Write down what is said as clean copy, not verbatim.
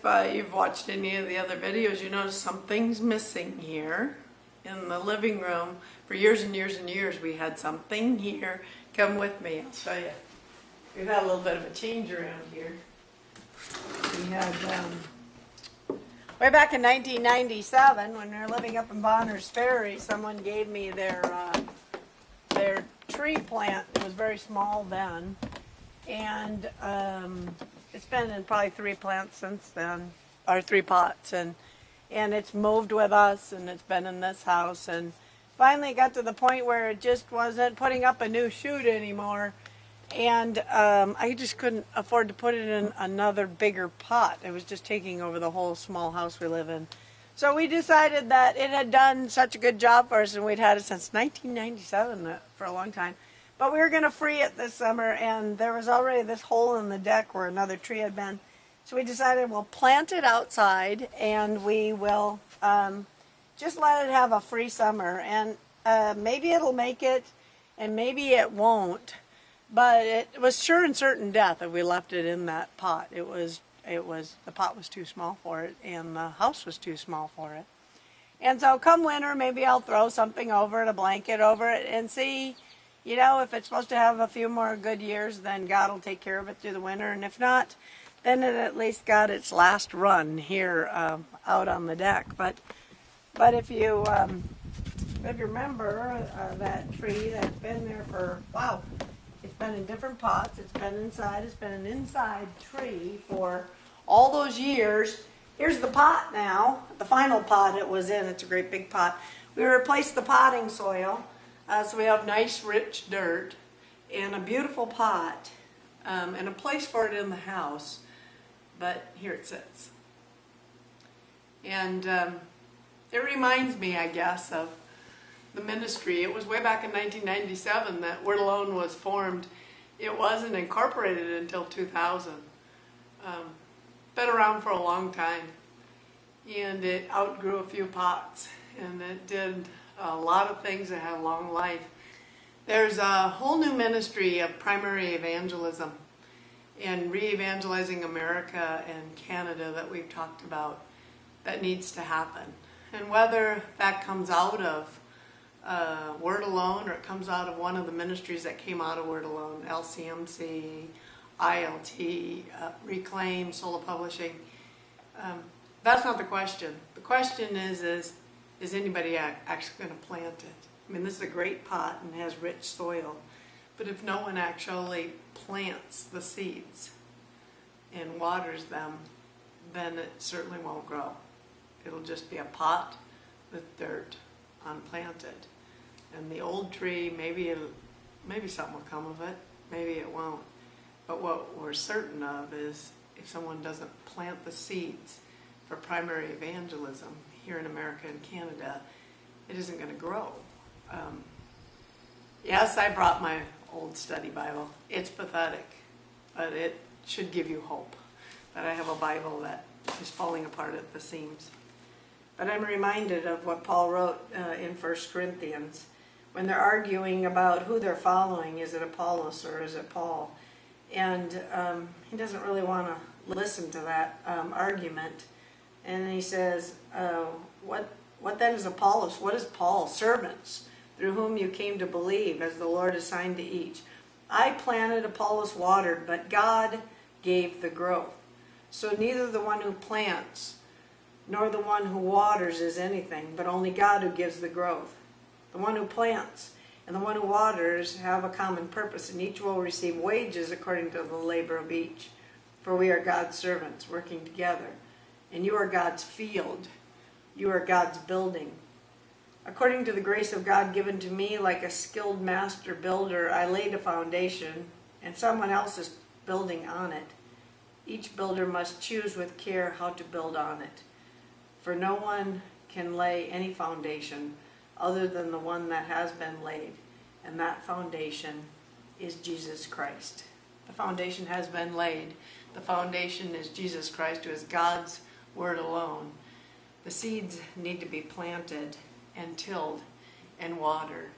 if you've watched any of the other videos, you notice something's missing here in the living room. For years and years and years, we had something here. Come with me, I'll show you. We've had a little bit of a change around here. We had, way back in 1997, when we were living up in Bonner's Ferry, someone gave me their tree plant. It was very small then, and it's been in probably 3 plants since then, or 3 pots, and it's moved with us, and it's been in this house, and finally it got to the point where it just wasn't putting up a new shoot anymore, and I just couldn't afford to put it in another bigger pot. It was just taking over the whole small house we live in. So we decided that it had done such a good job for us, and we'd had it since 1997 for a long time. But we were going to free it this summer, and there was already this hole in the deck where another tree had been. So we decided we'll plant it outside, and we will just let it have a free summer. And maybe it'll make it, and maybe it won't. But it was sure and certain death if we left it in that pot. The pot was too small for it, and the house was too small for it. And so come winter, maybe I'll throw something over it, a blanket over it, and see, you know, if it's supposed to have a few more good years, then God will take care of it through the winter. And if not, then it at least got its last run here out on the deck. But if you remember that tree that's been there for, wow, it's been in different pots. It's been inside. It's been an inside tree for all those years. Here's the pot now, the final pot it was in. It's a great big pot. We replaced the potting soil, so we have nice, rich dirt and a beautiful pot and a place for it in the house. But here it sits. And it reminds me, I guess, of the ministry. It was way back in 1997 that Word Alone was formed. It wasn't incorporated until 2000. Been around for a long time, and it outgrew a few pots, and it did a lot of things that have long life. There's a whole new ministry of primary evangelism and re-evangelizing America and Canada that we've talked about that needs to happen. And whether that comes out of Word Alone, or it comes out of one of the ministries that came out of Word Alone, LCMC, ILT, Reclaim, Sola Publishing, that's not the question. The question is anybody actually going to plant it? I mean, this is a great pot and has rich soil, but if no one actually plants the seeds and waters them, then it certainly won't grow. It'll just be a pot with dirt unplanted. And the old tree, maybe something will come of it, maybe it won't. But what we're certain of is if someone doesn't plant the seeds for primary evangelism here in America and Canada, it isn't going to grow. Yes, I brought my old study Bible. It's pathetic, but it should give you hope that I have a Bible that is falling apart at the seams. But I'm reminded of what Paul wrote in 1 Corinthians when they're arguing about who they're following. Is it Apollos or is it Paul? And he doesn't really want to listen to that argument. And he says, what then is Apollos? What is Paul? Servants, through whom you came to believe, as the Lord assigned to each. I planted, Apollos watered, but God gave the growth. So neither the one who plants nor the one who waters is anything, but only God who gives the growth. The one who plants and the one who waters have a common purpose, and each will receive wages according to the labor of each. For we are God's servants working together, and you are God's field. You are God's building. According to the grace of God given to me, like a skilled master builder, I laid a foundation, and someone else is building on it. Each builder must choose with care how to build on it. For no one can lay any foundation other than the one that has been laid, and that foundation is Jesus Christ. The foundation has been laid. The foundation is Jesus Christ, who is God's Word alone. The seeds need to be planted and tilled and watered